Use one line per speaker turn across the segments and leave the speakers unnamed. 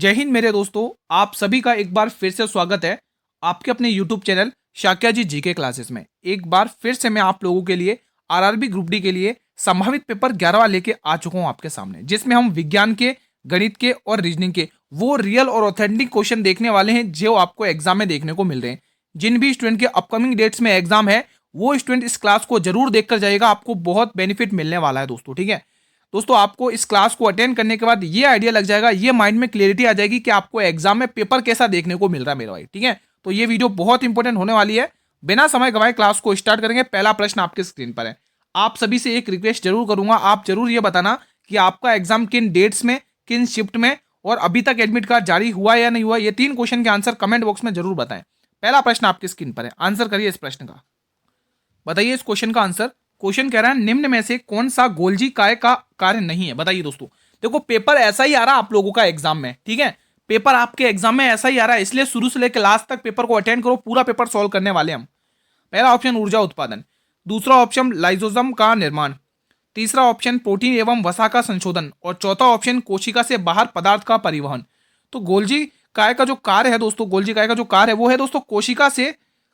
जय हिंद मेरे दोस्तों, आप सभी का एक बार फिर से स्वागत है आपके अपने YouTube चैनल शाक्या जी जीके क्लासेस में। एक बार फिर से मैं आप लोगों के लिए आरआरबी ग्रुप डी के लिए संभावित पेपर 11वां लेके आ चुका हूं आपके सामने, जिसमें हम विज्ञान के, गणित के और रीजनिंग के वो रियल और ऑथेंटिक क्वेश्चन देखने वाले हैं जो आपको एग्जाम में देखने को मिल रहे हैं। जिन भी स्टूडेंट के अपकमिंग डेट्स में एग्जाम है वो स्टूडेंट इस क्लास को जरूर देखकर जाएगा, आपको बहुत बेनिफिट मिलने वाला है दोस्तों। ठीक है दोस्तों, आपको इस क्लास को अटेंड करने के बाद ये आइडिया लग जाएगा, ये माइंड में क्लियरिटी आ जाएगी कि आपको एग्जाम में पेपर कैसा देखने को मिल रहा है मेरा भाई। ठीक है, तो ये वीडियो बहुत इंपॉर्टेंट होने वाली है। बिना समय गंवाए क्लास को स्टार्ट करेंगे। पहला प्रश्न आपके स्क्रीन पर है। आप सभी से एक रिक्वेस्ट जरूर करूंगा, आप जरूर ये बताना कि आपका एग्जाम किन डेट्स में, किन शिफ्ट में और अभी तक एडमिट कार्ड जारी हुआ या नहीं हुआ। ये 3 क्वेश्चन के आंसर कमेंट बॉक्स में जरूर बताएं। पहला प्रश्न आपकी स्क्रीन पर है, आंसर करिए इस प्रश्न का, बताइए इस क्वेश्चन का आंसर। क्वेश्चन कह रहा है निम्न में से कौन सा गोल्जी काय का कार्य नहीं है। बताइए दोस्तों, देखो पेपर ऐसा ही आ रहा है आप लोगों का एग्जाम में। ठीक है, पेपर आपके एग्जाम में ऐसा ही आ रहा है, इसलिए शुरू से लेकर लास्ट तक पेपर को अटेंड करो, पूरा पेपर सॉल्व करने वाले हम। पहला ऑप्शन ऊर्जा उत्पादन, दूसरा ऑप्शन लाइजोसम का निर्माण, तीसरा ऑप्शन प्रोटीन एवं वसा का संशोधन और चौथा ऑप्शन कोशिका से बाहर पदार्थ का परिवहन। तो गोल्जी काय का जो कार्य है दोस्तों, गोल्जी काय का जो कार्य है वो है दोस्तों कोशिका से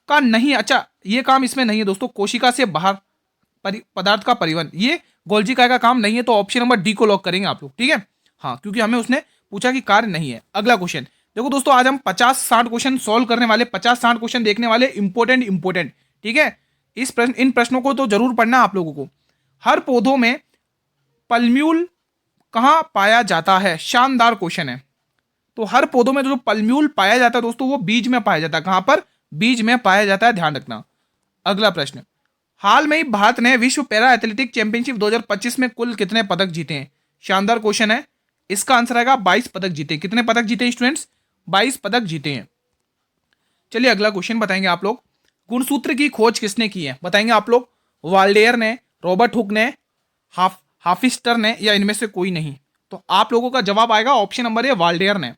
का नहीं। अच्छा, ये काम इसमें नहीं है दोस्तों, कोशिका से बाहर पदार्थ का परिवहन, ये गोल्जी काय का काम नहीं है। तो ऑप्शन नंबर डी को लॉक करेंगे आप लोग। ठीक है, हाँ, क्योंकि हमें उसने पूछा कि कार्य नहीं है। अगला क्वेश्चन देखो दोस्तों, आज हम 50-60 क्वेश्चन सॉल्व करने वाले, 50-60 क्वेश्चन देखने वाले, इंपोर्टेंट। ठीक है, इन प्रश्नों को तो जरूर पढ़ना आप लोगों को। हर पौधों में पल्म्यूल कहां पाया जाता है? शानदार क्वेश्चन है। तो हर पौधों में जो पल्म्यूल पाया जाता है दोस्तों वो बीज में पाया जाता है। कहां पर? बीज में पाया जाता है, ध्यान रखना। अगला प्रश्न, हाल में ही भारत ने विश्व पैरा एथलेटिक चैंपियनशिप 2025 में कुल कितने पदक जीते हैं? शानदार क्वेश्चन है। इसका आंसर आएगा 22 पदक जीते। कितने पदक जीते हैं स्टूडेंट्स? 22 पदक जीते हैं। चलिए अगला क्वेश्चन बताएंगे आप लोग। गुणसूत्र की खोज किसने की है? बताएंगे आप लोग। वाल्डेयर ने, रॉबर्ट हुक ने, हाफिस्टर ने या इनमें से कोई नहीं? तो आप लोगों का जवाब आएगा ऑप्शन नंबर ए, वाल्डेयर ने।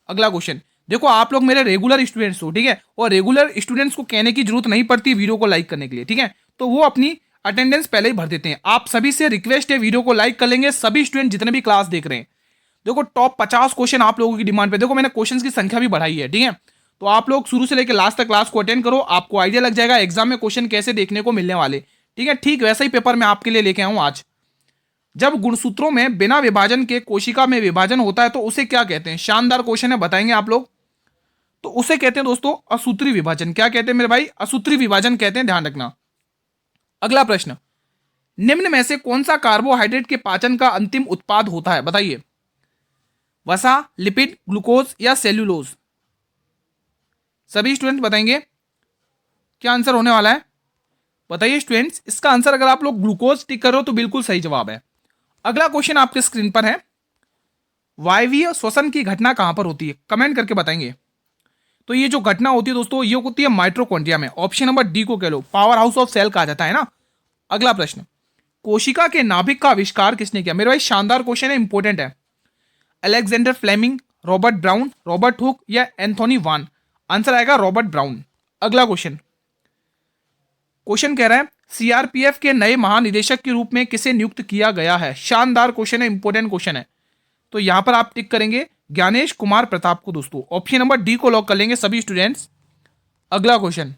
अगला क्वेश्चन देखो, आप लोग मेरे रेगुलर स्टूडेंट्स हो, ठीक है, और रेगुलर स्टूडेंट्स को कहने की जरूरत नहीं पड़ती वीडियो को लाइक करने के लिए। ठीक है, तो वो अपनी अटेंडेंस पहले ही भर देते हैं। आप सभी से रिक्वेस्ट है, वीडियो को लाइक कर लेंगे सभी स्टूडेंट जितने भी क्लास देख रहे हैं। देखो टॉप 50 क्वेश्चन आप लोगों की डिमांड पे, देखो मैंने क्वेश्चंस की संख्या भी बढ़ाई है। ठीक है, तो आप लोग शुरू से लेकर लास्ट तक क्लास को अटेंड करो, आपको आइडिया लग जाएगा एग्जाम में क्वेश्चन कैसे देखने को मिलने वाले। ठीक है, ठीक वैसा ही पेपर मैं आपके लिए लेके आऊं आज। जब गुणसूत्रों में बिना विभाजन के कोशिका में विभाजन होता है तो उसे क्या कहते हैं? शानदार क्वेश्चन है, बताएंगे आप लोग। तो उसे कहते हैं दोस्तों असूत्री विभाजन। क्या कहते हैं मेरे भाई? असूत्री विभाजन कहते हैं, ध्यान रखना। अगला प्रश्न, निम्न में से कौन सा कार्बोहाइड्रेट के पाचन का अंतिम उत्पाद होता है? बताइए। वसा, लिपिड, ग्लूकोज या सेल्यूलोज? सभी स्टूडेंट बताएंगे क्या आंसर होने वाला है। बताइए स्टूडेंट्स, इसका आंसर अगर आप लोग ग्लूकोज टिक करो तो बिल्कुल सही जवाब है। अगला क्वेश्चन आपके स्क्रीन पर है, वायवीय श्वसन की घटना कहां पर होती है? कमेंट करके बताएंगे। तो ये जो घटना होती है दोस्तों ये होती है माइटोकॉन्ड्रिया में। ऑप्शन नंबर डी को कह लो, पावर हाउस ऑफ सेल कहा जाता है ना। अगला प्रश्न, कोशिका के नाभिक का आविष्कार किसने किया? मेरे भाई शानदार क्वेश्चन है, इंपॉर्टेंट है। Alexander Fleming, Robert Brown, Robert Hooke या एंथोनी वान? आंसर आएगा रॉबर्ट ब्राउन। अगला क्वेश्चन कह रहा है सीआरपीएफ के नए महानिदेशक के रूप में किसे नियुक्त किया गया है? शानदार क्वेश्चन है, इंपॉर्टेंट क्वेश्चन है। तो यहां पर आप टिक करेंगे ज्ञानेश कुमार प्रताप को दोस्तों। ऑप्शन नंबर डी को लॉक कर लेंगे सभी स्टूडेंट्स। अगला क्वेश्चन,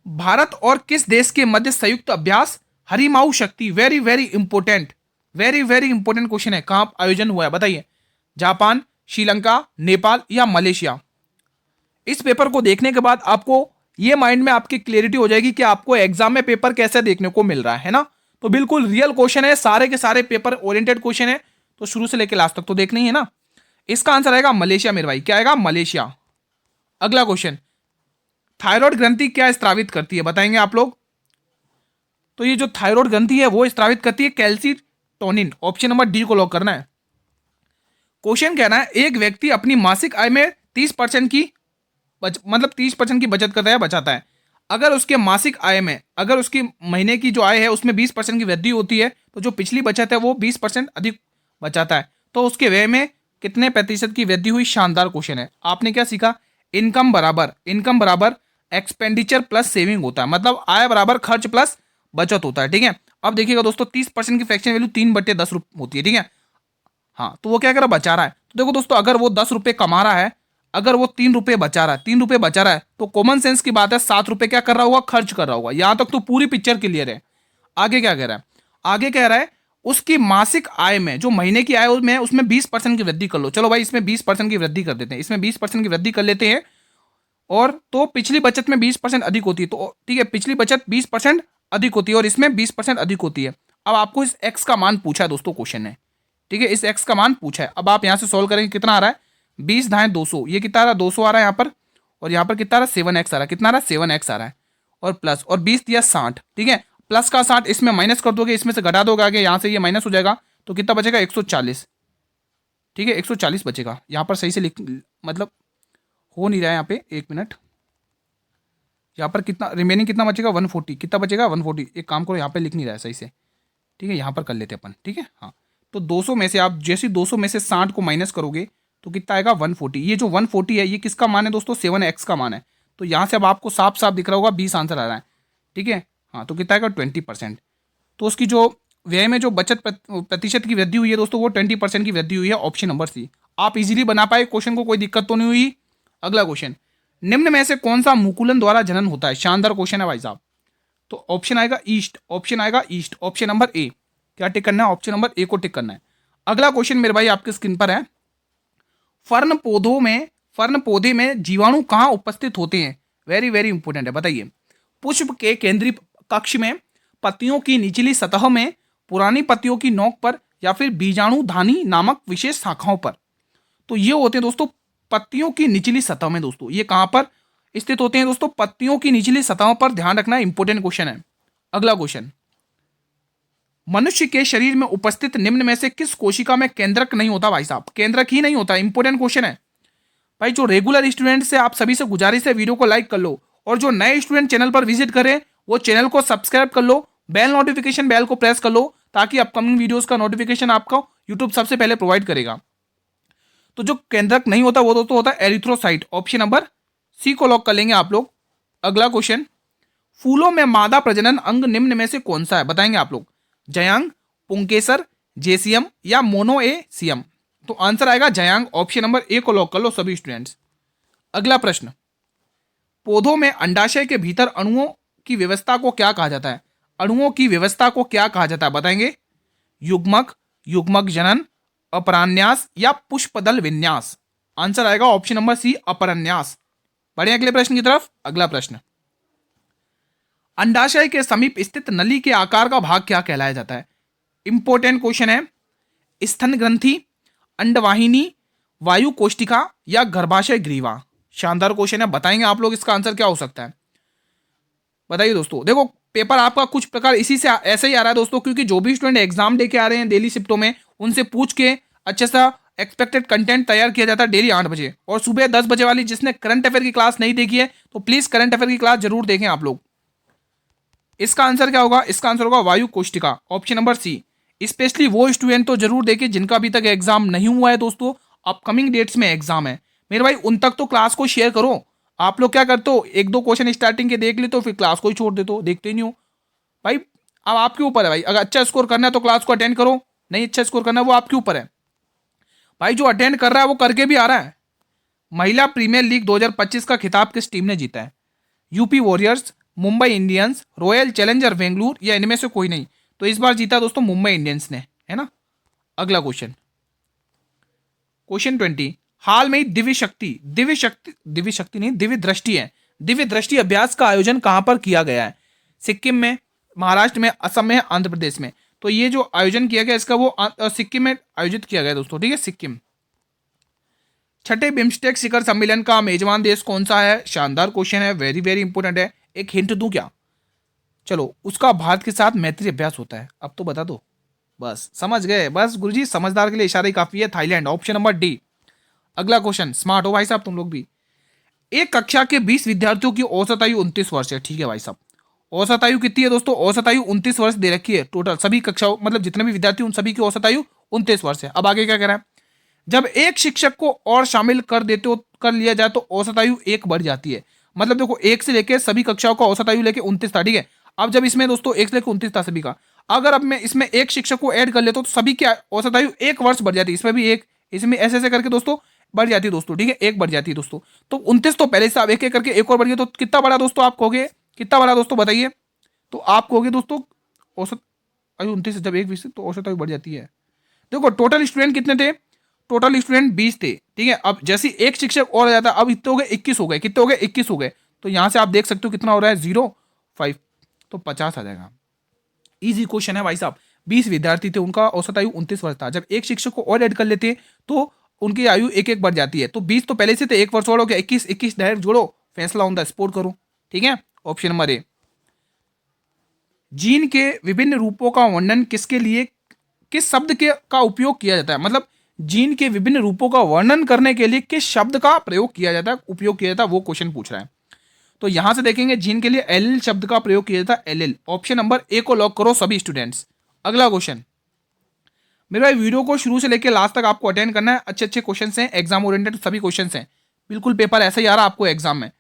भारत और किस देश के मध्य संयुक्त अभ्यास हरिमाऊ शक्ति? वेरी वेरी इंपॉर्टेंट क्वेश्चन है। कहां आयोजन हुआ है? बताइए। जापान, श्रीलंका, नेपाल या मलेशिया? इस पेपर को देखने के बाद आपको ये माइंड में आपकी क्लियरिटी हो जाएगी कि आपको एग्जाम में पेपर कैसे देखने को मिल रहा है ना। तो बिल्कुल रियल क्वेश्चन है, सारे के सारे पेपर ओरिएंटेड क्वेश्चन है, तो शुरू से लेकर लास्ट तक तो देखना ही है ना। इसका आंसर आएगा मलेशिया मेरे भाई। क्या आएगा? मलेशिया। अगला क्वेश्चन, थायराइड ग्रंथि क्या स्त्रावित करती है? बताएंगे आप लोग। तो ये जो थायराइड ग्रंथि है वो स्त्रावित करती है कैल्सीटोनिन। ऑप्शन नंबर डी को लॉक करना है। क्वेश्चन कहना है एक व्यक्ति अपनी मासिक आय में 30% की 30% की बचत करता है, बचाता है। अगर उसके मासिक आय में, अगर उसकी महीने की जो आय है उसमें 20% की वृद्धि होती है तो जो पिछली बचत है वो 20% अधिक बचाता है, तो उसके व्यय में कितने प्रतिशत की वृद्धि हुई? शानदार क्वेश्चन है। आपने क्या सीखा? इनकम बराबर एक्सपेंडिचर प्लस सेविंग होता है, मतलब आय बराबर खर्च प्लस बचत होता है। ठीक है, अब देखिएगा दोस्तों 30% की फ्रैक्शन वैल्यू 3/10 होती है। ठीक है, हाँ, तो वो क्या कर रहा है? बचा रहा है। तो देखो दोस्तों, अगर वो 10 रुपये कमा रहा है, अगर वो 3 रुपये बचा रहा है, 3 रुपये बचा रहा है, तो कॉमन सेंस की बात है 7 रुपये क्या कर रहा होगा, खर्च कर रहा होगा। यहां तक तो पूरी पिक्चर क्लियर है। आगे क्या कह रहा है, आगे कह रहा है उसकी मासिक आय में, जो महीने की आय में, उसमें 20% की वृद्धि कर लो। चलो भाई, इसमें 20% की वृद्धि कर देते हैं, इसमें 20% की वृद्धि कर लेते हैं। और तो पिछली बचत में 20% अधिक होती है, तो ठीक है, पिछली बचत 20% अधिक होती है और इसमें 20% अधिक होती है। अब आपको इस एक्स का मान पूछा है दोस्तों, क्वेश्चन ने, ठीक है, इस एक्स का मान पूछा है। अब आप यहां से सोल्व करेंगे, कितना आ रहा है, 20 दाएं 200, ये कितना आ रहा है, 200 आ रहा है यहाँ पर, और यहाँ पर कितना आ रहा है, 7x आ रहा है, कितना आ रहा है, 7x आ रहा है, और प्लस, और 20 दिया 60, ठीक है, प्लस का 60 इसमें माइनस कर दोगे, इसमें से घटा दोगे आगे, यहाँ से ये माइनस हो जाएगा, तो कितना बचेगा, 140, ठीक है, 140 बचेगा। यहाँ पर सही से लिख, मतलब हो नहीं रहा है यहाँ पे, 1 मिनट, यहाँ पर कितना रिमेनिंग कितना बचेगा, 140, कितना बचेगा 140। एक काम करो, यहाँ पे लिख नहीं रहा है सही से, ठीक है, यहाँ पर कर लेते अपन, ठीक है, हाँ। तो 200 में से आप जैसे 200 में से 60 को माइनस करोगे तो कितना आएगा, 140। ये जो 140 है, ये किसका मान है दोस्तों, 7x का मान है। तो यहाँ से अब आपको साफ साफ दिख रहा होगा 20 आंसर आ रहा है, ठीक है, हाँ। तो कितना आएगा, 20%। तो उसकी जो व्यय में जो बचत प्रतिशत की वृद्धि हुई है दोस्तों, वो 20% की वृद्धि हुई है, ऑप्शन नंबर सी। आप इजीली बना पाए क्वेश्चन को, कोई दिक्कत तो नहीं हुई। अगला क्वेश्चन, निम्न में से कौन सा मुकुलन द्वारा जनन होता है। शानदार क्वेश्चन है भाई साहब। तो ऑप्शन आएगा ईस्ट, ऑप्शन आएगा ईस्ट, ऑप्शन नंबर ए। क्या टिक करना है, ऑप्शन नंबर ए को टिक करना है। अगला क्वेश्चन मेरे भाई आपके स्क्रीन पर है, फर्न पौधे में जीवाणु कहाँ उपस्थित होते हैं। वेरी वेरी इंपॉर्टेंट है, बताइए। पुष्प के केंद्रीय कक्ष में, पत्तियों की निचली सतह में, पुरानी पत्तियों की नोक पर, या फिर बीजाणुधानी नामक विशेष शाखाओं पर। तो ये होते हैं दोस्तों पत्तियों की निचली सतह में। दोस्तों ये कहां पर स्थित होते हैं दोस्तों, पत्तियों की निचली सतहों पर। ध्यान रखना, इंपॉर्टेंट क्वेश्चन है। अगला क्वेश्चन, मनुष्य के शरीर में उपस्थित निम्न में से किस कोशिका में केंद्रक नहीं होता। भाई साहब, केंद्रक ही नहीं होता, इंपॉर्टेंट क्वेश्चन है भाई। जो रेगुलर स्टूडेंट से आप सभी से गुजारिश है, वीडियो को लाइक कर लो, और जो नए स्टूडेंट चैनल पर विजिट करें वो चैनल को सब्सक्राइब कर लो, बेल नोटिफिकेशन बेल को प्रेस कर लो, ताकि अपकमिंग वीडियोस का नोटिफिकेशन आपको यूट्यूब सबसे पहले प्रोवाइड करेगा। तो जो केंद्रक नहीं होता वो दोस्तों होता है एरिथ्रोसाइट, ऑप्शन नंबर सी को लॉक कर लेंगे आप लोग। अगला क्वेश्चन, फूलों में मादा प्रजनन अंग निम्न में से कौन सा है, बताएंगे आप लोग। जयांग, पुंकेसर, जेसियम या मोनोएसियम। तो आंसर आएगा जयांग, ऑप्शन नंबर ए को लॉक कर लो सभी स्टूडेंट्स। अगला प्रश्न, पौधों में अंडाशय के भीतर अणुओं की व्यवस्था को क्या कहा जाता है। अणुओं की व्यवस्था को क्या कहा जाता है, बताएंगे। युग्मक, युग्मक जनन, अपरान्यास या पुष्पदल विन्यास। आंसर आएगा ऑप्शन नंबर सी, अपरान्यास। बढ़े अगले प्रश्न की तरफ। अगला प्रश्न, अंडाशय के समीप स्थित नली के आकार का भाग क्या कहलाया जाता है। इंपॉर्टेंट क्वेश्चन है। स्तन ग्रंथि, अंडवाहिनी, वायु कोष्टिका या गर्भाशय ग्रीवा। शानदार क्वेश्चन है, बताएंगे आप लोग इसका आंसर क्या हो सकता है, बताइए दोस्तों। देखो पेपर आपका कुछ प्रकार इसी से ऐसे ही आ रहा है दोस्तों, क्योंकि जो भी स्टूडेंट एग्जाम दे के आ रहे हैं डेली शिफ्टों में, उनसे पूछ के अच्छे सा एक्सपेक्टेड कंटेंट तैयार किया जाता है डेली 8 बजे। और सुबह 10 बजे वाली जिसने करंट अफेयर की क्लास नहीं देखी है, तो प्लीज करंट अफेयर की क्लास जरूर देखें आप लोग। इसका आंसर क्या होगा, इसका आंसर होगा वायु कोष्टिका, ऑप्शन नंबर सी। स्पेशली वो स्टूडेंट तो जरूर देखें जिनका अभी तक एग्जाम नहीं हुआ है दोस्तों, अपकमिंग डेट्स में एग्जाम है मेरे भाई, उन तक तो क्लास को शेयर करो। आप लोग क्या करते हो, 1-2 क्वेश्चन स्टार्टिंग के देख लेते हो, फिर क्लास को ही छोड़ देते हो, देखते ही नहीं हो भाई। अब आपके ऊपर है भाई, अगर अच्छा स्कोर करना है तो क्लास को अटेंड करो, नहीं अच्छा स्कोर करना है वो आपके ऊपर है भाई। जो अटेंड कर रहा है वो करके भी आ रहा है। महिला प्रीमियर लीग 2025 का खिताब किस टीम ने जीता है। UP warriors, Mumbai Indians, royal challenger Bengaluru या इनमें से कोई नहीं। तो इस बार जीता दोस्तों मुंबई इंडियंस ने, है ना। अगला क्वेश्चन, क्वेश्चन 20, हाल में ही दिव्य दृष्टि है, दिव्य दृष्टि अभ्यास का आयोजन कहां पर किया गया है। सिक्किम में, महाराष्ट्र में, असम में, आंध्र प्रदेश में। तो ये जो आयोजन किया गया इसका वो सिक्किम में आयोजित किया गया दोस्तों, ठीक है, सिक्किम। छठे बिम्स्टेक शिखर सम्मेलन का मेजबान देश कौन सा है। शानदार क्वेश्चन है, वेरी वेरी इंपॉर्टेंट है। एक हिंट दूं क्या, चलो, उसका भारत के साथ मैत्री अभ्यास होता है, अब तो बता दो। बस समझ गए, बस गुरुजी समझदार के लिए इशारा ही काफी है। Thailand, option number D. अगला क्वेश्चन, स्मार्ट हो भाई साहब तुम लोग भी। एक कक्षा के 20 विद्यार्थियों की औसत आयु 29 वर्ष है, ठीक है भाई साहब। औसत आयु कितनी है दोस्तों, औसत आयु 29 वर्ष दे रखी है टोटल सभी कक्षाओं, मतलब जितने भी विद्यार्थी उन सभी की औसत आयु 29 वर्ष है। अब आगे क्या कह रहा है, जब एक शिक्षक को और शामिल कर लिया जाए तो औसत आयु 1 बढ़ जाती है। मतलब देखो 1 से लेकर सभी कक्षाओं का औसत आयु लेके 29 था, ठीक है। अब जब इसमें दोस्तों 1 से लेकर 29 था सभी का, अगर अब मैं इसमें एक शिक्षक को ऐड कर लेता हूं तो सभी की औसत आयु 1 वर्ष बढ़ जाती है। इसमें भी इसमें ऐसे ऐसे करके दोस्तों बढ़ जाती है दोस्तों, ठीक है, एक बढ़ जाती है दोस्तों। तो 29 तो पहले से आप एक एक करके एक और बढ़ गया, तो कितना बड़ा दोस्तों आप कहोगे, कितना बड़ा दोस्तों बताइए। तो आप कहोगे दोस्तों औसत आयु 29 जब एक 20 तो औसत आयु बढ़ जाती है। देखो टोटल स्टूडेंट कितने थे, टोटल स्टूडेंट 20 थे, ठीक है। अब जैसे एक शिक्षक और आ जाता, अब इतने हो गए 21 हो गए, कितने हो गए 21 हो गए। तो यहां से आप देख सकते हो कितना हो रहा है 0.5, तो 50 आ जाएगा। इजी क्वेश्चन है भाई साहब। 20 विद्यार्थी थे, उनका औसत आयु 29 वर्ष था। जब एक शिक्षक को और ऐड कर लेते तो उनकी आयु एक एक बढ़ जाती है। तो 20 तो पहले से थे, एक वर्ष और हो गया 21, 21 डायरेक्ट जोड़ो, फैसला ऑन द स्पॉट करो, ठीक है। Option number A. जीन के विभिन्न रूपों का वर्णन किसके लिए, किस शब्द के का उपयोग किया जाता है, मतलब जीन के विभिन्न रूपों का वर्णन करने के लिए किस शब्द का प्रयोग किया जाता है, उपयोग किया जाता है, वो क्वेश्चन पूछ रहा है। तो यहां से देखेंगे जीन के लिए एल शब्द का प्रयोग किया जाता है, एल। ऑप्शन नंबर ए को लॉक करो सभी स्टूडेंट्स। अगला क्वेश्चन, मेरे भाई वीडियो को शुरू से लेकर लास्ट तक आपको अटेंड करना है। अच्छे अच्छे क्वेश्चन हैं, एग्जाम ओरिएंटेड सभी क्वेश्चन हैं, बिल्कुल पेपर ऐसा ही आ रहा है आपको एग्जाम में,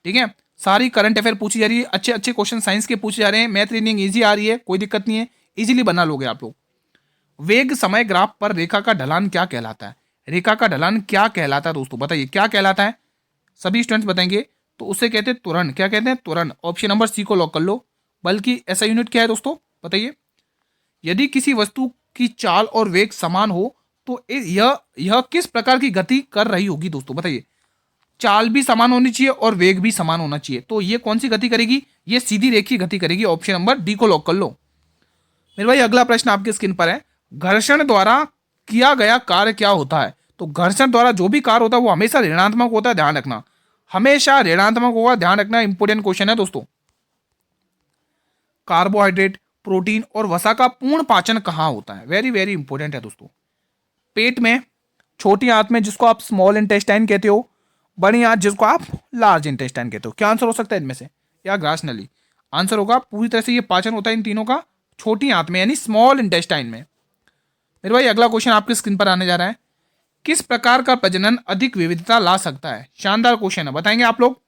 ठीक है। सारी करंट अफेयर पूछी जा रही है, अच्छे अच्छे क्वेश्चन साइंस के पूछे जा रहे हैं, मैथ रीजनिंग ईजी आ रही है, कोई दिक्कत नहीं है, इजीली बना लोगे आप लोग। वेग समय ग्राफ पर रेखा का ढलान क्या कहलाता है, रेखा का ढलान क्या कहलाता है दोस्तों, बताइए क्या कहलाता है, सभी स्टूडेंट्स बताएंगे। तो उसे कहते हैं त्वरण, क्या कहते हैं त्वरण। ऑप्शन नंबर सी को लॉक कर लो। बल्कि ऐसा यूनिट क्या है दोस्तों बताइए। यदि किसी वस्तु की चाल और वेग समान हो तो यह किस प्रकार की गति कर रही होगी दोस्तों, बताइए। चाल भी समान होनी चाहिए और वेग भी समान होना चाहिए, तो ये कौन सी गति करेगी, ये सीधी रेखीय गति करेगी। ऑप्शन नंबर डी को लॉक कर लो। मेरे भाई अगला प्रश्न आपके स्क्रीन पर है, घर्षण द्वारा किया गया कार्य क्या होता है। तो घर्षण द्वारा जो भी कार्य होता है वो हमेशा ऋणात्मक होता है, ध्यान रखना, हमेशा ऋणात्मक होगा, ध्यान रखना, इंपोर्टेंट क्वेश्चन है दोस्तों। कार्बोहाइड्रेट, प्रोटीन और वसा का पूर्ण पाचन कहाँ होता है, वेरी वेरी इंपॉर्टेंट है दोस्तों। पेट में, छोटी आंत में जिसको आप स्मॉल इंटेस्टाइन कहते हो, बड़ी आंत जिसको आप लार्ज इंटेस्टाइन कहते हो। क्या आंसर हो सकता है इनमें से, या ग्रास नली। आंसर होगा पूरी तरह से ये पाचन होता है इन तीनों का छोटी आंत में, यानी स्मॉल इंटेस्टाइन में। मेरे भाई अगला क्वेश्चन आपकी स्क्रीन पर आने जा रहा है, किस प्रकार का प्रजनन अधिक विविधता ला सकता है। शानदार क्वेश्चन है, बताएंगे आप लोग।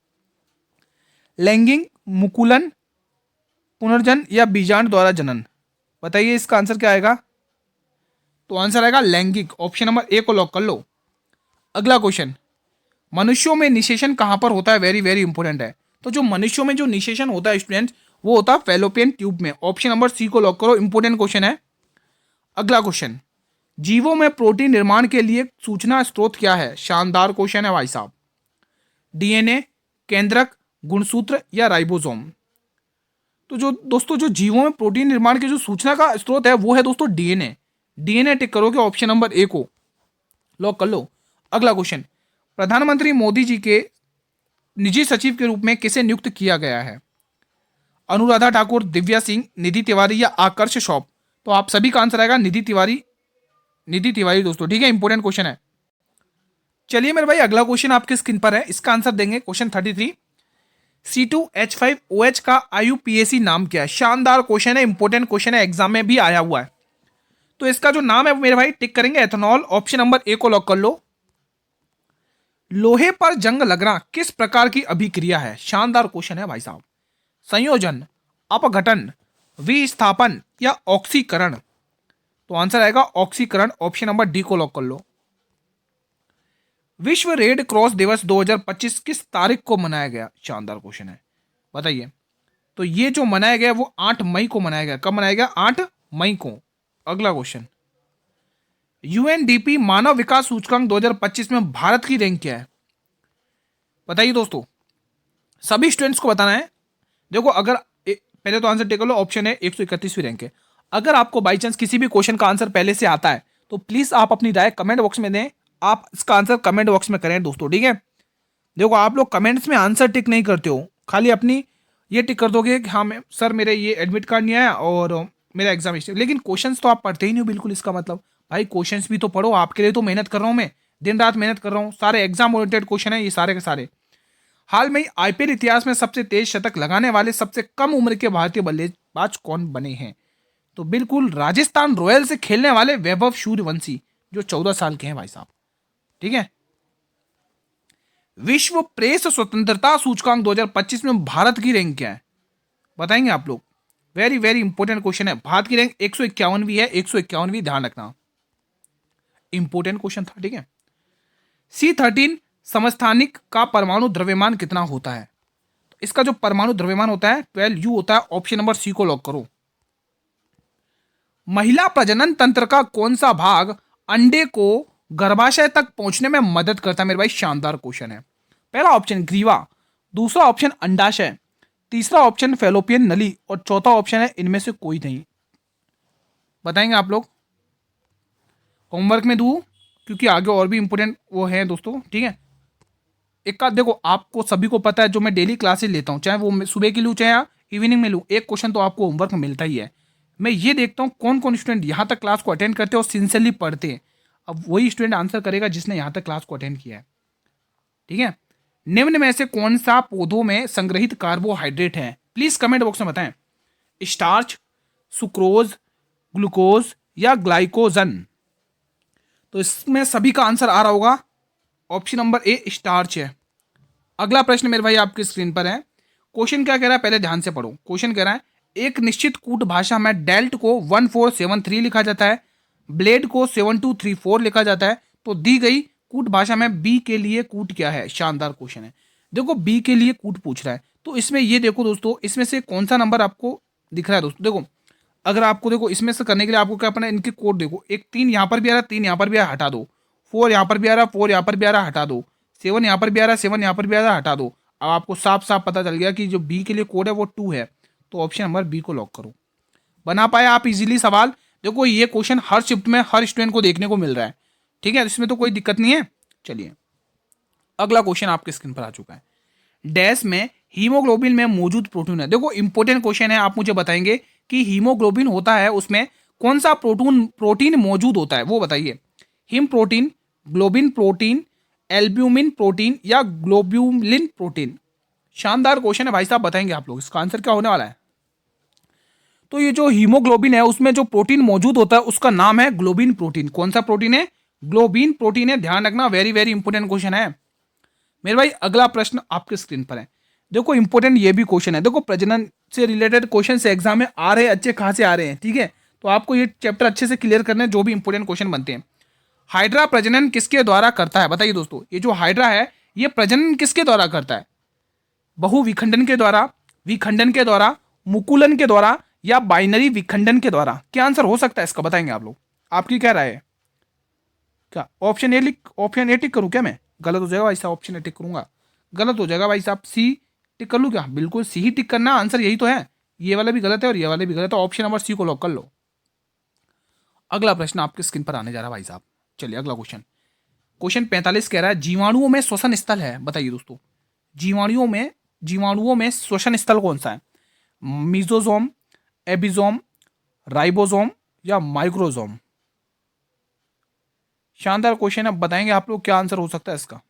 लैंगिक, मुकुलन, पुनर्जन या बीजांड द्वारा जनन, बताइए इसका आंसर क्या आएगा। तो आंसर आएगा लैंगिक। ऑप्शन नंबर ए को लॉक कर लो। अगला क्वेश्चन, मनुष्यों में निषेचन कहां पर होता है, वेरी वेरी इंपॉर्टेंट है। तो जो मनुष्यों में जो निषेचन होता है स्टूडेंट्स, वो होता है फैलोपियन ट्यूब में। ऑप्शन नंबर सी को लॉक करो, इंपॉर्टेंट क्वेश्चन है। अगला क्वेश्चन, जीवों में प्रोटीन निर्माण के लिए सूचना स्रोत क्या है, शानदार क्वेश्चन है भाई साहब। डीएनए, केंद्रक, गुणसूत्र या राइबोसोम। तो जो दोस्तों जो जीवों में प्रोटीन निर्माण के जो सूचना का स्रोत है वो है दोस्तों डीएनए। डीएनए टिक करोगे, ऑप्शन नंबर ए को लॉक कर लो। अगला क्वेश्चन, प्रधानमंत्री मोदी जी के निजी सचिव के रूप में किसे नियुक्त किया गया है। अनुराधा ठाकुर, दिव्या सिंह, निधि तिवारी या आकर्ष शॉप। तो आप सभी का आंसर आएगा निधि तिवारी, निधि तिवारी दोस्तों, ठीक है, इंपॉर्टेंट क्वेश्चन है। चलिए मेरे भाई अगला क्वेश्चन आपके स्क्रीन पर है, इसका आंसर देंगे क्वेश्चन 33। C2H5OH का IUPAC नाम क्या है, शानदार क्वेश्चन है, इंपॉर्टेंट क्वेश्चन है, एग्जाम में भी आया हुआ है। तो इसका जो नाम है मेरे भाई टिक करेंगे एथेनॉल। ऑप्शन नंबर ए को लॉक कर लो। लोहे पर जंग लगना किस प्रकार की अभिक्रिया है, शानदार क्वेश्चन है भाई साहब। संयोजन, अपघटन, विस्थापन या ऑक्सीकरण। तो आंसर आएगा ऑक्सीकरण। ऑप्शन नंबर डी को लॉक कर लो। विश्व रेड क्रॉस दिवस 2025 किस तारीख को मनाया गया, शानदार क्वेश्चन है, बताइए। तो ये जो मनाया गया वो 8 मई को मनाया गया। कब मनाया गया, 8 मई को। अगला क्वेश्चन, यूएनडीपी मानव विकास सूचकांक 2025 में भारत की रैंक क्या है, बताइए दोस्तों। सभी स्टूडेंट्स को बताना है। देखो अगर पहले तो आंसर टेक लो, ऑप्शन है 131वीं रैंक है। अगर आपको बाई चांस किसी भी क्वेश्चन का आंसर पहले से आता है तो प्लीज आप अपनी राय कमेंट बॉक्स में दें। आप इसका आंसर कमेंट बॉक्स में करें दोस्तों, ठीक है। देखो आप लोग कमेंट्स में आंसर टिक नहीं करते हो, खाली अपनी ये टिक कर दोगे कि हाँ सर मेरे ये एडमिट कार्ड नहीं आया और मेरा एग्जाम हिस्ट्री, लेकिन क्वेश्चंस तो आप पढ़ते ही नहीं हो बिल्कुल। इसका मतलब भाई क्वेश्चंस भी तो पढ़ो, आपके लिए तो मेहनत कर रहा हूँ मैं, दिन रात मेहनत कर रहा हूँ, सारे एग्जाम ओरिएंटेड क्वेश्चन है ये सारे के सारे। हाल में आईपीएल इतिहास में सबसे तेज शतक लगाने वाले सबसे कम उम्र के भारतीय बल्लेबाज कौन बने हैं। तो बिल्कुल राजस्थान रॉयल से खेलने वाले वैभव सूर्यवंशी, जो 14 साल के हैं भाई साहब, ठीक है। विश्व प्रेस स्वतंत्रता सूचकांक 2025 में भारत की रैंक क्या है, बताएंगे आप लोग। वेरी वेरी इंपॉर्टेंट क्वेश्चन है। भारत की रैंक 151वीं है, 151वीं, ध्यान रखना। इंपोर्टेंट क्वेश्चन था, ठीक है। C13 समस्थानिक का परमाणु द्रव्यमान कितना होता है? तो इसका जो परमाणु द्रव्यमान होता है 12U होता है। ऑप्शन नंबर सी को लॉक करो। महिला प्रजनन तंत्र का कौन सा भाग अंडे को गर्भाशय तक पहुंचने में मदद करता है? मेरे भाई शानदार क्वेश्चन है। पहला ऑप्शन ग्रीवा, दूसरा ऑप्शन अंडाशय, तीसरा ऑप्शन फेलोपियन नली और चौथा ऑप्शन है इनमें से कोई नहीं। बताएंगे आप लोग? होमवर्क में दूं क्योंकि आगे और भी इंपोर्टेंट वो है दोस्तों, ठीक है। एक का देखो, आपको सभी को पता है जो मैं डेली क्लासेस लेता हूँ, चाहे वो मैं सुबह की लूँ चाहे इवनिंग में लूँ, एक क्वेश्चन तो आपको होमवर्क में मिलता ही है। मैं ये देखता हूँ कौन कौन स्टूडेंट यहाँ तक क्लास को अटेंड करते हैं और सिंसियरली पढ़ते हैं। अब वही स्टूडेंट आंसर करेगा जिसने यहाँ तक क्लास को अटेंड किया है, ठीक है। निम्न में से कौन सा पौधों में संग्रहित कार्बोहाइड्रेट है? प्लीज कमेंट बॉक्स में बताएं। स्टार्च, सुक्रोज, ग्लूकोज या ग्लाइकोजन? तो इसमें सभी का आंसर आ रहा होगा। ऑप्शन नंबर ए स्टार्च है। अगला प्रश्न मेरे भाई आपकी स्क्रीन पर है। क्वेश्चन क्या कह रहा है, पहले ध्यान से पढ़ो। क्वेश्चन कह रहा है एक निश्चित कूट भाषा में डेल्ट को 1473 लिखा जाता है, ब्लेड को 7234 लिखा जाता है। तो दी गई कूट भाषा में बी के लिए कूट क्या है? शानदार क्वेश्चन है। देखो बी के लिए कूट पूछ रहा है, तो इसमें ये देखो दोस्तों, इसमें से कौन सा नंबर आपको दिख रहा है दोस्तों? देखो अगर आपको देखो इसमें से करने के लिए आपको क्या अपना इनके कोड देखो, एक 3 यहाँ पर भी आ रहा है, 3 यहाँ पर भी आ रहा है, हटा दो। 4 यहाँ पर भी आ रहा है, 4 यहाँ पर भी आ रहा है, हटा दो। 7 यहाँ पर भी आ रहा है, 7 यहाँ पर भी आ रहा है, हटा दो। अब आपको साफ साफ पता चल गया कि जो बी के लिए कोड है वो 2 है। तो ऑप्शन नंबर बी को लॉक करो। बना पाए आप इजीली सवाल? देखो ये क्वेश्चन हर शिफ्ट में हर स्टूडेंट को देखने को मिल रहा है, ठीक है, इसमें तो कोई दिक्कत नहीं है। चलिए अगला क्वेश्चन आपके स्क्रीन पर आ चुका है। डैश में हीमोग्लोबिन में मौजूद प्रोटीन है। देखो इंपॉर्टेंट क्वेश्चन है, आप मुझे बताएंगे कि हीमोग्लोबिन होता है उसमें कौन सा प्रोटीन मौजूद होता है वो बताइए। Him protein, globin protein, albumin protein या ग्लोब्यूलिन प्रोटीन? शानदार क्वेश्चन है भाई साहब, बताएंगे आप लोग इसका आंसर क्या होने वाला है? तो ये जो हीमोग्लोबिन है उसमें जो प्रोटीन मौजूद होता है उसका नाम है ग्लोबिन प्रोटीन। कौन सा प्रोटीन है? ग्लोबिन प्रोटीन है। ध्यान रखना, वेरी वेरी इंपॉर्टेंट क्वेश्चन है मेरे भाई। अगला प्रश्न आपके स्क्रीन पर है। देखो इंपॉर्टेंट ये भी क्वेश्चन है। देखो प्रजनन से रिलेटेड क्वेश्चन से एग्जाम में आ रहे हैं, अच्छे खासे आ रहे हैं, ठीक है। तो आपको ये चैप्टर अच्छे से क्लियर करने जो भी इंपॉर्टेंट क्वेश्चन बनते हैं। हाइड्रा प्रजनन किसके द्वारा करता है? बताइए दोस्तों, ये जो हाइड्रा है ये प्रजनन किसके द्वारा करता है? बहु विखंडन के द्वारा, विखंडन के द्वारा, मुकुलन के द्वारा या बाइनरी विखंडन के द्वारा? क्या आंसर हो सकता है इसका? बताएंगे आप लोग। आपकी क्या राय है? क्या ऑप्शन ए टिक करूं? क्या मैं गलत हो जाएगा भाई साहब? ऑप्शन ए टिक करूंगा गलत हो जाएगा भाई साहब। सी टिक कर लूं क्या? बिल्कुल सी ही टिक करना, आंसर यही तो है। ये वाला भी गलत है और ये वाला भी गलत है। ऑप्शन नंबर सी को लॉक कर लो। अगला प्रश्न आपके स्क्रीन पर आने जा रहा है भाई साहब। चलिए अगला क्वेश्चन, क्वेश्चन 45 कह रहा है जीवाणुओं में श्वसन स्थल है। बताइए दोस्तों, जीवाणुओं में श्वसन स्थल कौन सा है? मीजोजोम, एबिजोम, राइबोसोम या माइक्रोसोम? शानदार क्वेश्चन है, बताएंगे आप लोग क्या आंसर हो सकता है इसका?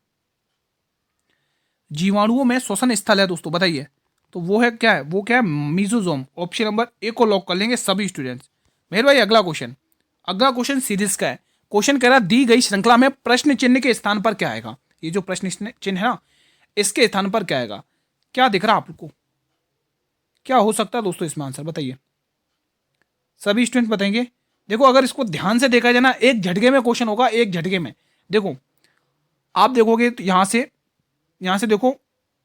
जीवाणुओं में श्वसन स्थल है दोस्तों, बताइए। तो वो है क्या है? वो क्या है? मीजोजोम। ऑप्शन नंबर ए को लॉक कर लेंगे सभी स्टूडेंट्स। मेरे भाई अगला क्वेश्चन सीरीज का है। क्वेश्चन कह रहा है दी गई श्रृंखला में प्रश्न चिन्ह के स्थान पर क्या आएगा? ये जो प्रश्न चिन्ह है ना, इसके स्थान पर क्या आएगा? क्या दिख रहा है आपको? क्या हो सकता है दोस्तों इसमें आंसर? बताइए, सभी स्टूडेंट बताएंगे। देखो अगर इसको ध्यान से देखा जाए ना, एक झटके में क्वेश्चन होगा, एक झटके में। देखो आप देखोगे तो यहां से देखो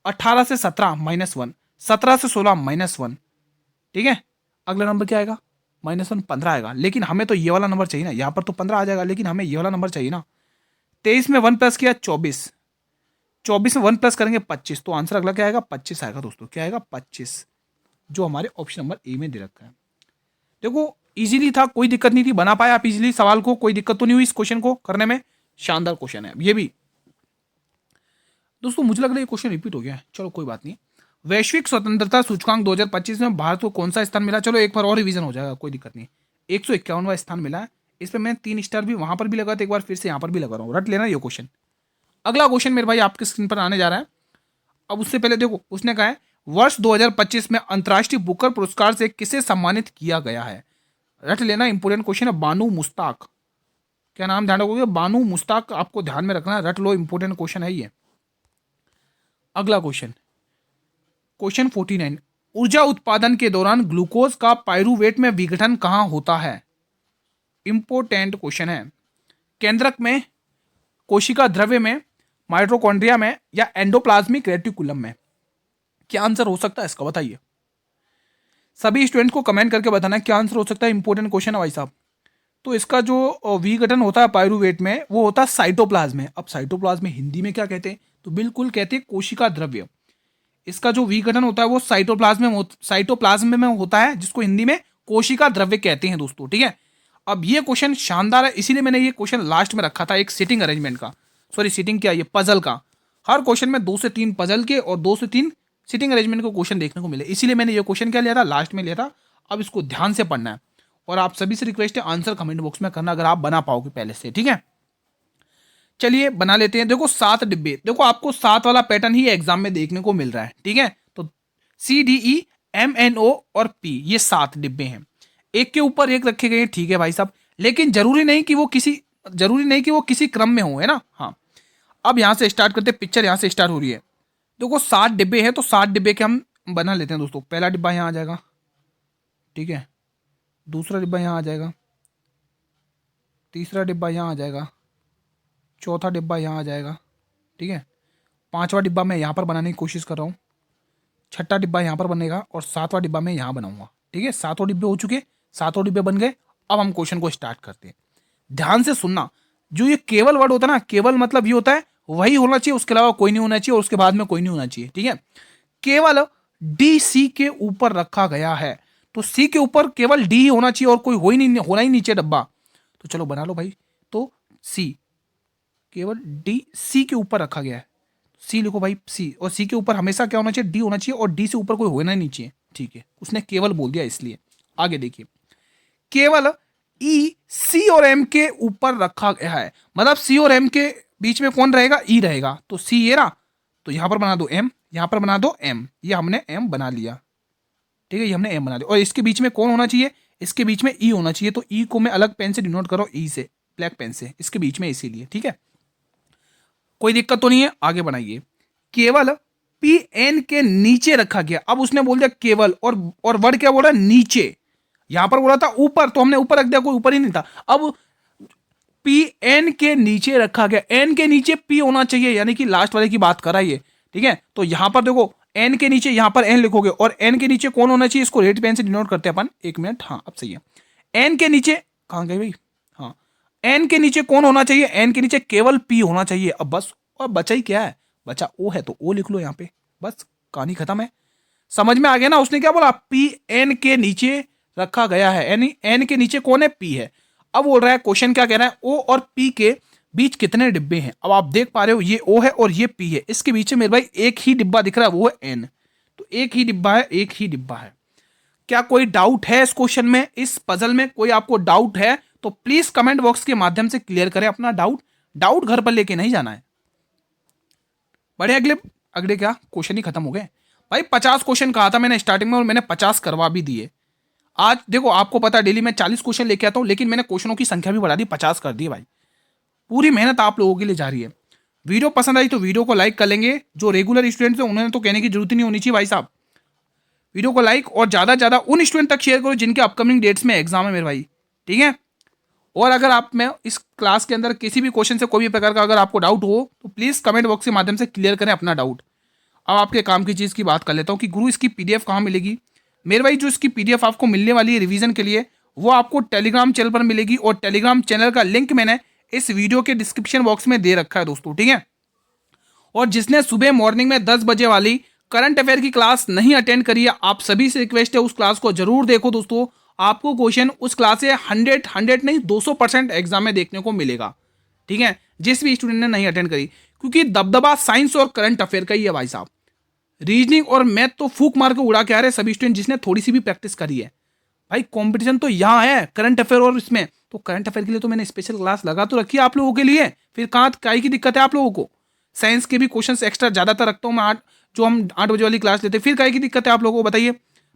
18 से 17 -1, 17 से 16 -1, ठीक है। अगला नंबर क्या आएगा? -1, 15 आएगा। लेकिन हमें तो ये वाला नंबर चाहिए ना, यहां पर तो 15 आ जाएगा, लेकिन हमें ये वाला नंबर चाहिए ना। 23 में 1 प्लस किया 24, 24 में 1 प्लस करेंगे 25, तो आंसर अगला क्या आएगा? 25 आएगा दोस्तों। क्या आएगा? 25, जो हमारे ऑप्शन नंबर ए में दे रखा है। देखो इजीली था, कोई दिक्कत नहीं थी, बना पाया आप इजीली सवाल को, कोई दिक्कत तो नहीं हुई इस क्वेश्चन को करने में। शानदार क्वेश्चन है ये भी दोस्तों। मुझे लग रहा है ये क्वेश्चन रिपीट हो गया है, चलो कोई बात नहीं। वैश्विक स्वतंत्रता सूचकांक 2025 में भारत को कौन सा स्थान मिला? चलो एक बार और रिवीजन हो जाएगा, कोई दिक्कत नहीं। 151वां स्थान मिला है। इस पर मैं 3 स्टार भी वहां पर भी लगा था, एक बार फिर से यहाँ पर भी लगा रहा हूँ, रट लेना ये क्वेश्चन। अगला क्वेश्चन मेरे भाई आपके स्क्रीन पर आने जा रहा है। अब उससे पहले देखो उसने कहा है वर्ष 2025 में अंतर्राष्ट्रीय बुकर पुरस्कार से किसे सम्मानित किया गया है? रट लेना, इंपोर्टेंट क्वेश्चन है। बानू मुश्ताक। क्या नाम ध्यान रखोगे? बानू मुश्ताक, आपको ध्यान में रखना है, रट लो, इंपोर्टेंट क्वेश्चन है ये। अगला क्वेश्चन, क्वेश्चन 49, ऊर्जा उत्पादन के दौरान ग्लूकोज का पाइरूवेट में विघटन कहां होता है? इंपोर्टेंट क्वेश्चन है। केंद्रक में, कोशिका द्रव्य में, माइटोकॉन्ड्रिया में या एंडोप्लाज्मिक रेटिकुलम में? क्या आंसर हो सकता है इसका, बताइए। सभी स्टूडेंट को कमेंट करके बताना है क्या आंसर हो सकता है। इंपॉर्टेंट क्वेश्चन है भाई साहब। तो इसका जो विघटन होता है पायरुवेट में वो होता है साइटोप्लाज्म में। अब साइटोप्लाज्म में हिंदी में क्या कहते हैं? तो बिल्कुल कहते हैं कोशिका द्रव्य। इसका जो विघटन होता है वो साइटोप्लाज्म में होता है, जिसको हिंदी में कोशिका द्रव्य कहते हैं दोस्तों, ठीक है। अब ये क्वेश्चन शानदार है, इसीलिए मैंने ये क्वेश्चन लास्ट में रखा था, एक सीटिंग अरेंजमेंट का, सॉरी सीटिंग क्या, ये पजल का। हर क्वेश्चन में 2 से 3 पजल के और 2 से 3 सीटिंग अरेंजमेंट को क्वेश्चन देखने को मिले, इसीलिए मैंने ये क्वेश्चन क्या लिया था, लास्ट में लिया था। अब इसको ध्यान से पढ़ना है और आप सभी से रिक्वेस्ट है आंसर कमेंट बॉक्स में करना अगर आप बना पाओगे पहले से, ठीक है। चलिए बना लेते हैं। देखो 7 डिब्बे, देखो आपको 7 वाला पैटर्न ही एग्जाम में देखने को मिल रहा है, ठीक है। तो CDE MNO और P, ये 7 डिब्बे हैं, एक के ऊपर एक रखे गए हैं, ठीक है भाई साहब। लेकिन जरूरी नहीं कि वो किसी क्रम में हो, है ना। हाँ, अब यहां से स्टार्ट करते, पिक्चर यहां से स्टार्ट हो रही है। देखो 7 डिब्बे हैं, तो 7 डिब्बे के हम बना लेते हैं दोस्तों। पहला डिब्बा यहाँ आ जाएगा, ठीक है। दूसरा डिब्बा यहाँ आ जाएगा, तीसरा डिब्बा यहाँ आ जाएगा, चौथा डिब्बा यहाँ आ जाएगा, ठीक है। 5वां डिब्बा मैं यहाँ पर बनाने की कोशिश कर रहा हूँ, 6ठा डिब्बा यहाँ पर बनेगा और 7वां डिब्बा मैं यहाँ बनाऊंगा, ठीक है। 7 डिब्बे हो चुके, 7 डिब्बे बन गए। अब हम क्वेश्चन को स्टार्ट करते हैं। ध्यान से सुनना, जो ये केवल वर्ड होता है ना, केवल मतलब ये होता है वही होना चाहिए, उसके अलावा कोई नहीं होना चाहिए और उसके बाद में कोई नहीं होना चाहिए, ठीक है। केवल डी सी के ऊपर रखा गया है, तो सी के ऊपर केवल डी ही होना चाहिए और कोई हो ही नहीं, होना ही नीचे डब्बा। तो चलो बना लो भाई। तो सी, केवल डी सी के ऊपर रखा गया है, सी लिखो भाई, सी। और सी के ऊपर हमेशा क्या होना चाहिए, डी होना चाहिए और डी से ऊपर कोई होना ही नहीं चाहिए, ठीक है। उसने केवल बोल दिया इसलिए। आगे देखिए, केवल ई सी और एम के ऊपर रखा गया है, मतलब सी और एम के बीच में कौन रहेगा, ई रहेगा। तो सी ये रहा, तो यहां पर बना दो एम, यहां पर बना दो एम, ये हमने एम बना लिया, ठीक है। ये हमने एम बना दिया। और इसके बीच में कौन होना चाहिए, इसके बीच में ई होना चाहिए। तो ई को मैं अलग पेन से डिनोट करो, ई से, ब्लैक पेन से, इसके बीच में इसीलिए, ठीक है। कोई दिक्कत तो नहीं है, आगे बनाइए। केवल पी एन के नीचे रखा गया। अब उसने बोल दिया केवल, और वर्ड क्या बोला, नीचे। यहां पर बोला था ऊपर, तो हमने ऊपर रख दिया, कोई ऊपर ही नहीं था। अब पी एन के नीचे रखा गया, एन के नीचे पी होना चाहिए, यानी कि लास्ट वाले की बात कराइए, ठीक है। तो यहां पर देखो एन के नीचे, यहां पर एन लिखोगे और एन के नीचे कौन होना चाहिए, इसको रेड पेन से डिनोट करते हैं अपन, 1 मिनट। हाँ अब सही है। एन के नीचे कहां गए भाई, हाँ, एन के नीचे कौन होना चाहिए, एन के नीचे केवल पी होना चाहिए। अब बस, और बचा ही क्या है, बचा ओ है, तो ओ लिख लो यहाँ पे, बस कहानी खत्म है। समझ में आ गया ना, उसने क्या बोला, पी एन के नीचे रखा गया है, यानी एन के नीचे कौन है, पी है। अब बोल रहा है क्वेश्चन क्या कह रहा है, ओ और पी के बीच कितने डिब्बे हैं। अब आप देख पा रहे हो ये ओ है और ये पी है, इसके बीच में मेरे भाई एक ही डिब्बा दिख रहा है, वो है एन। तो एक ही डिब्बा है, एक ही डिब्बा है। क्या कोई डाउट है इस क्वेश्चन में, इस पजल में कोई आपको डाउट है तो प्लीज कमेंट बॉक्स के माध्यम से क्लियर करें अपना डाउट घर पर लेके नहीं जाना है। बड़े अगले अगले क्या क्वेश्चन ही खत्म हो गए भाई। 50 क्वेश्चन कहा था मैंने स्टार्टिंग में और मैंने 50 करवा भी दिए। आज देखो आपको पता है डेली मैं 40 क्वेश्चन लेके आता हूं, लेकिन मैंने क्वेश्चनों की संख्या भी बढ़ा दी, 50 कर दी भाई। पूरी मेहनत आप लोगों के लिए जा रही है। वीडियो पसंद आई तो वीडियो को लाइक कर लेंगे, जो रेगुलर स्टूडेंट्स हैं उन्होंने तो कहने की जरूरत ही नहीं होनी चाहिए भाई साहब। वीडियो को लाइक और ज्यादा से ज्यादा उन स्टूडेंट तक शेयर करो जिनके अपकमिंग डेट्स में एग्जाम है मेरे भाई, ठीक है। और अगर आप में इस क्लास के अंदर किसी भी क्वेश्चन से कोई भी प्रकार का अगर आपको डाउट हो तो प्लीज कमेंट बॉक्स के माध्यम से क्लियर करें अपना डाउट। अब आपके काम की चीज की बात कर लेता हूं कि गुरु इसकी पीडीएफ कहां मिलेगी। मेरे भाई जो इसकी पीडीएफ आपको मिलने वाली है रिवीजन के लिए, वो आपको टेलीग्राम चैनल पर मिलेगी और टेलीग्राम चैनल का लिंक मैंने इस वीडियो के डिस्क्रिप्शन बॉक्स में दे रखा है दोस्तों, ठीक है। और जिसने सुबह मॉर्निंग में 10 बजे वाली करंट अफेयर की क्लास नहीं अटेंड करी है, आप सभी से रिक्वेस्ट है उस क्लास को जरूर देखो दोस्तों। आपको क्वेश्चन उस क्लास से 100 नहीं 200% एग्जाम में देखने को मिलेगा, ठीक है, जिस भी स्टूडेंट ने नहीं अटेंड करी। क्योंकि दबदबा साइंस और करंट अफेयर का ही है भाई साहब। रीजनिंग और मैथ तो फूक मार के उड़ा के आ रहे सभी स्टूडेंट जिसने थोड़ी सी भी प्रैक्टिस करी है। भाई कंपटीशन तो यहाँ है करंट अफेयर और इसमें, तो करंट अफेयर के लिए तो मैंने स्पेशल क्लास लगा तो रखी है आप लोगों के लिए। फिर कहाँ काय की दिक्कत है आप लोगों को। साइंस के भी क्वेश्चन एक्स्ट्रा ज्यादातर रखता हूँ मैं, जो हम 8 बजे वाली क्लास लेते हैं। फिर काय की दिक्कत है आप लोगों को बताइए।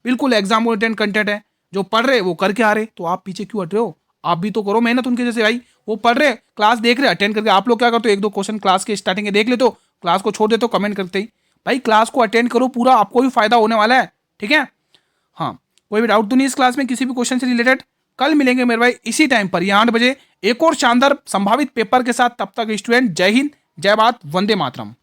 बिल्कुल एग्जाम ओरिएंटेड कंटेंट है, जो पढ़ रहे वो करके आ रहे, तो आप पीछे क्यों हट रहे हो। आप भी तो करो मेहनत उनके जैसे भाई। वो पढ़ रहे, क्लास देख रहे, अटेंड करके, आप लोग क्या करते हो, 1-2 क्वेश्चन क्लास के स्टार्टिंग में देख लेते हो, क्लास को छोड़ देते हो कमेंट करते ही। भाई क्लास को अटेंड करो पूरा, आपको भी फायदा होने वाला है, ठीक है। हाँ, कोई भी डाउट तो नहीं इस क्लास में किसी भी क्वेश्चन से रिलेटेड, कल मिलेंगे मेरे भाई इसी टाइम पर, यहाँ 8 बजे, एक और शानदार संभावित पेपर के साथ। तब तक स्टूडेंट, जय हिंद, जय भारत, वंदे मातरम।